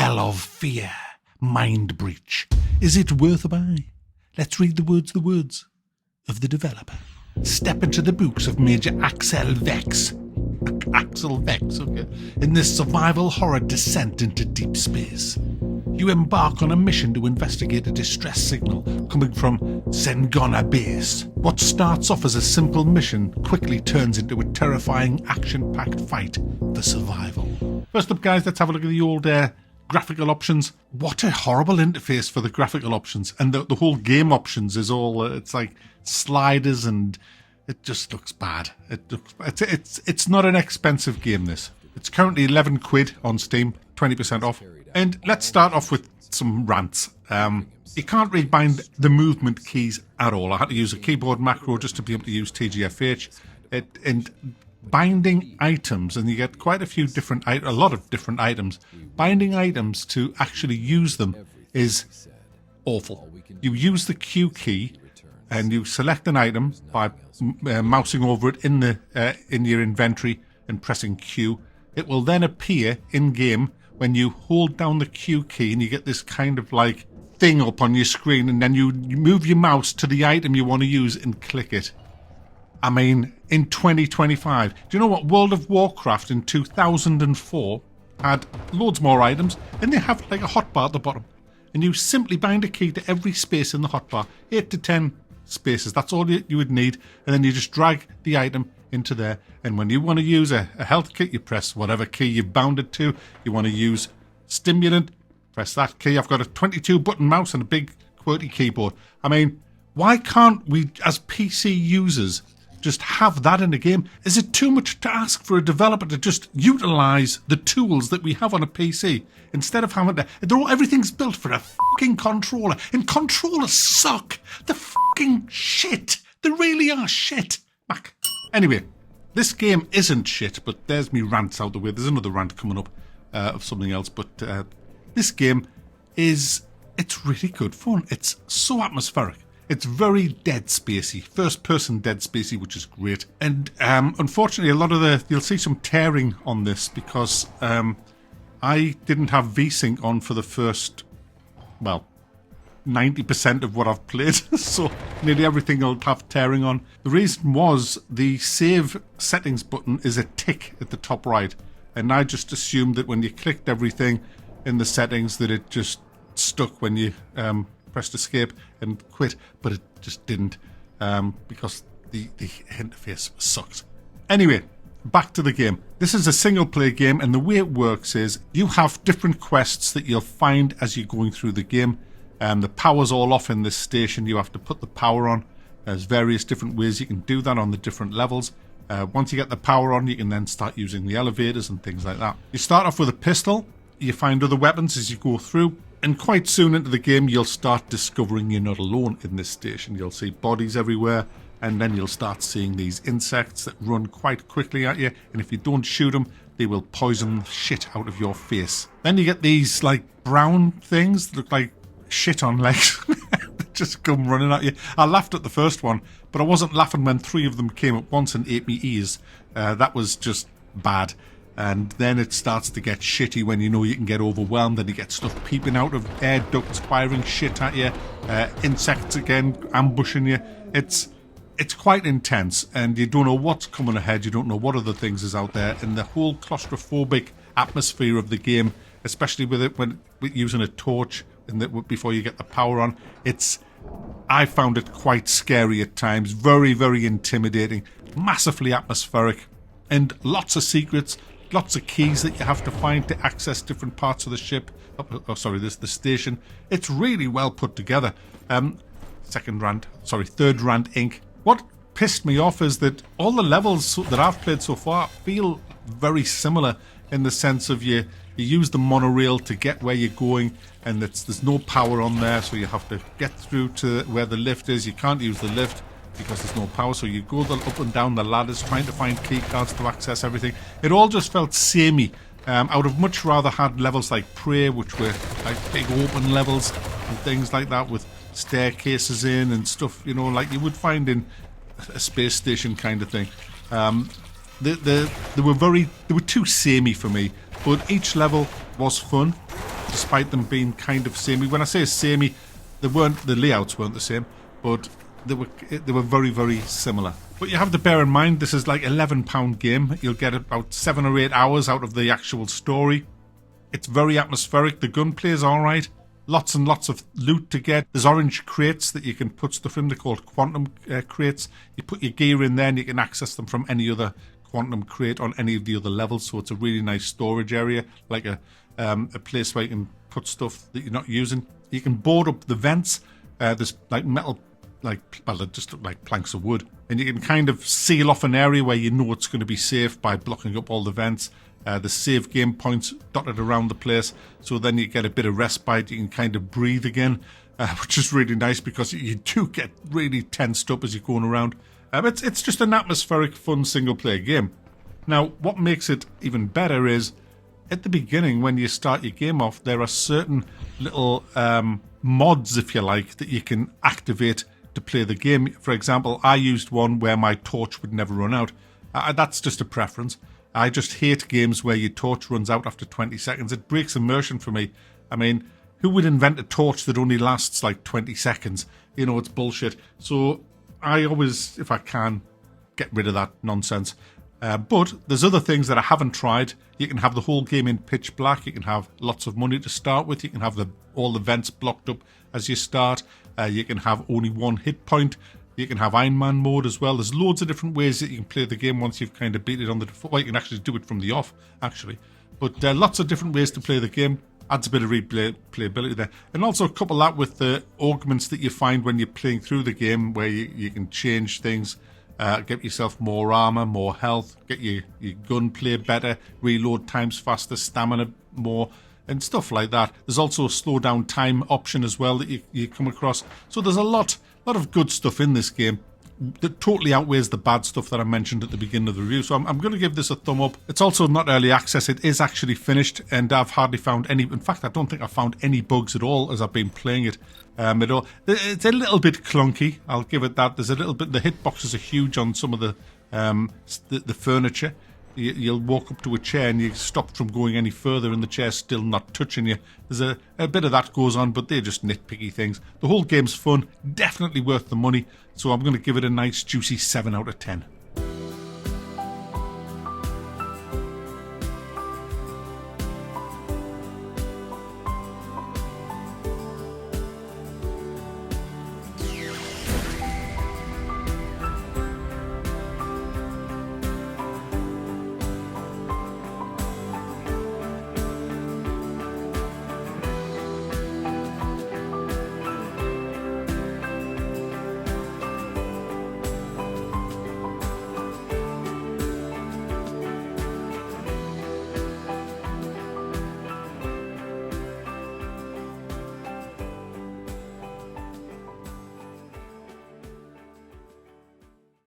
Well of fear. Mind breach. Is it worth a buy? Let's read the words of the developer. Step into the boots of Major Axel Vex. Axel Vex, okay. In this survival horror descent into deep space. You embark on a mission to investigate a distress signal coming from Zengona Base. What starts off as a simple mission quickly turns into a terrifying action-packed fight for survival. First up, guys, let's have a look at the old graphical options. What a horrible interface for the graphical options. And the whole game options is all, it's like sliders, and it just looks bad. It's not an expensive game, this. It's currently 11 quid on Steam, 20% off. And let's start off with some rants. You can't really bind the movement keys at all. I had to use a keyboard macro just to be able to use TGFH. And binding items, and you get quite a lot of different items. Binding items to actually use them is awful. You use the Q key and you select an item by mousing over it in your inventory and pressing Q. It will then appear in game when you hold down the Q key, and you get this kind of like thing up on your screen, and then you move your mouse to the item you want to use and click it. I mean, in 2025, do you know what? World of Warcraft in 2004 had loads more items, and they have like a hotbar at the bottom, and you simply bind a key to every space in the hotbar, 8 to 10 spaces. That's all you would need, and then you just drag the item into there. And when you want to use a health kit, you press whatever key you've bound it to. You want to use stimulant, press that key. I've got a 22 button mouse and a big QWERTY keyboard. I mean, why can't we as PC users just have that in the game? Is it too much to ask for a developer to just utilize the tools that we have on a PC instead of having to... everything's built for a fucking controller, and controllers suck. They're fucking shit. They really are shit. Back. Anyway, this game isn't shit, but there's me rants out the way. There's another rant coming up of something else, but this game it's really good fun. It's so atmospheric. It's very Dead Spacey, first-person Dead Spacey, which is great. And unfortunately, a lot of you'll see some tearing on this because I didn't have VSync on for the first, 90% of what I've played, so nearly everything will have tearing on. The reason was the save settings button is a tick at the top right, and I just assumed that when you clicked everything in the settings that it just stuck when you pressed escape and quit, but it just didn't because the interface sucks. Anyway, back to the game. This is a single player game, and the way it works is you have different quests that you'll find as you're going through the game. The power's all off in this station. You have to put the power on. There's various different ways you can do that on the different levels. Once you get the power on, you can then start using the elevators and things like that. You start off with a pistol. You find other weapons as you go through. And quite soon into the game, you'll start discovering you're not alone in this station. You'll see bodies everywhere. And then you'll start seeing these insects that run quite quickly at you. And if you don't shoot them, they will poison the shit out of your face. Then you get these like brown things that look like shit on legs that just come running at you. I laughed at the first one, but I wasn't laughing when 3 of them came at once and ate me ears. That was just bad. And then it starts to get shitty when you know you can get overwhelmed, and you get stuff peeping out of air ducts, firing shit at you, insects again ambushing you. It's quite intense, and you don't know what's coming ahead. You don't know what other things is out there, and the whole claustrophobic atmosphere of the game, especially with it when using a torch before you get the power on, I found it quite scary at times. Very, very intimidating, massively atmospheric, and lots of secrets, lots of keys that you have to find to access different parts of the ship. The station. It's really well put together. Third rant Inc. What pissed me off is that all the levels that I've played so far feel very similar in the sense of you use the monorail to get where you're going, and there's no power on there, so you have to get through to where the lift is. You can't use the lift because there's no power, so you go up and down the ladders trying to find key cards to access everything. It all just felt samey. I would have much rather had levels like Prey, which were like big open levels and things like that with staircases in and stuff, like you would find in a space station kind of thing. They were too samey for me, but each level was fun. despite them being kind of samey. When I say samey, the layouts weren't the same, but they were very, very similar. But you have to bear in mind, this is like £11 game. You'll get about 7 or 8 hours out of the actual story. It's very atmospheric. The gunplay is alright. Lots and lots of loot to get. There's orange crates that you can put stuff in. They're called quantum crates. You put your gear in there and you can access them from any other quantum crate on any of the other levels. So it's a really nice storage area, like a place where you can put stuff that you're not using. You can board up the vents. There's like metal, they just look like planks of wood. And you can kind of seal off an area where you know it's going to be safe by blocking up all the vents. The save game points dotted around the place, so then you get a bit of respite. You can kind of breathe again, which is really nice because you do get really tensed up as you're going around. It's just an atmospheric, fun single-player game. Now, what makes it even better is, at the beginning, when you start your game off, there are certain little mods, if you like, that you can activate to play the game. For example, I used one where my torch would never run out. That's just a preference. I just hate games where your torch runs out after 20 seconds. It breaks immersion for me. I mean, who would invent a torch that only lasts like 20 seconds? You know, it's bullshit. So I always, if I can, get rid of that nonsense. But there's other things that I haven't tried. You can have the whole game in pitch black. You can have lots of money to start with. You can have all the vents blocked up as you start. You can have only one hit point. You can have Iron Man mode as well. There's loads of different ways that you can play the game once you've kind of beat it on the default. Well, you can actually do it from the off, actually. But lots of different ways to play the game. Adds a bit of replayability there. And also couple that with the augments that you find when you're playing through the game, where you can change things, get yourself more armor, more health, get your gunplay better, reload times faster, stamina more, and stuff like that. There's also a slow down time option as well that you come across. So there's a lot of good stuff in this game that totally outweighs the bad stuff that I mentioned at the beginning of the review. So I'm going to give this a thumb up. It's also not early access. It is actually finished, and I've hardly found any. In fact, I don't think I found any bugs at all as I've been playing it. It's a little bit clunky. I'll give it that. There's a little bit. The hitboxes are huge on some of the furniture. You'll walk up to a chair and you're stopped from going any further, and the chair's still not touching you. There's a bit of that goes on, but they're just nitpicky things. The whole game's fun, definitely worth the money, so I'm going to give it a nice juicy 7 out of 10.